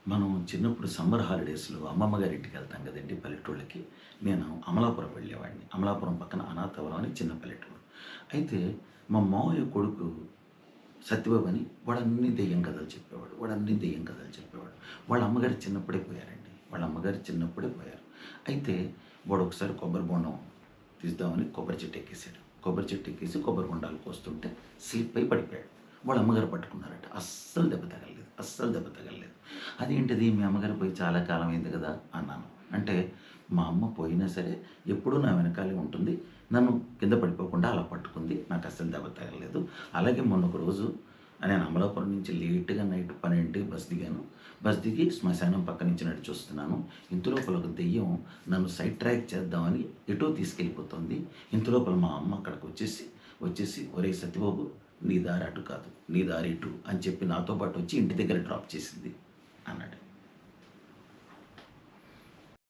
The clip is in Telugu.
మనం చిన్నప్పుడు సమ్మర్ హాలిడేస్‌లో అమ్మమ్మ గారి ఇంటికి వెళ్తాం కదండీ పల్లెటూళ్ళకి. నేను అమలాపురం వెళ్ళేవాడిని. అమలాపురం పక్కన అనాథవరం అని చిన్న పల్లెటూరు. అయితే మా మావయ్య కొడుకు సత్యబాబు అని వాడన్నీ దెయ్యం కథలు చెప్పేవాడు. వాడన్నీ దెయ్యం కథలు చెప్పేవాడు. వాళ్ళ అమ్మగారు చిన్నప్పుడే పోయారండి. వాళ్ళ అమ్మగారు చిన్నప్పుడే పోయారు. అయితే వాడొకసారి కొబ్బరి బొండం తీద్దామని కొబ్బరి చెట్టు ఎక్కేసాడు. కొబ్బరి చెట్టు ఎక్కేసి కొబ్బరి బొండాలు కోస్తుంటే స్లిప్ అయి పడిపోయాడు. వాళ్ళ అమ్మగారు పట్టుకున్నారట. అస్సలు దెబ్బ తగలలేదు. అస్సలు దెబ్బ తగలలేదు. అదేంటిది మీ అమ్మగారు పోయి చాలా కాలం అయింది కదా అన్నాను. అంటే మా అమ్మ పోయినా సరే ఎప్పుడూ నా వెనకాలే ఉంటుంది. నన్ను కింద పడిపోకుండా అలా పట్టుకుంది. నాకు అస్సలు దెబ్బ తగలలేదు. అలాగే మొన్న ఒక రోజు నేను అమలాపురం నుంచి లేట్‌గా నైట్ 12కి బస్ దిగాను. బస్ దిగి శ్మశానం పక్క నుంచి నడిచొస్తున్నాను. ఇంతలోపల ఒక దెయ్యం నన్ను సైడ్ ట్రాక్ చేద్దామని ఎటో తీసుకెళ్ళిపోతుంది. ఇంతలోపల మా అమ్మ వచ్చేసి "ఒరేయ్ సత్యబాబు నీ దారి అటు కాదు. నీ దారి ఇటు" అని చెప్పి నాతో పాటు వచ్చి ఇంటి దగ్గర డ్రాప్ చేసింది.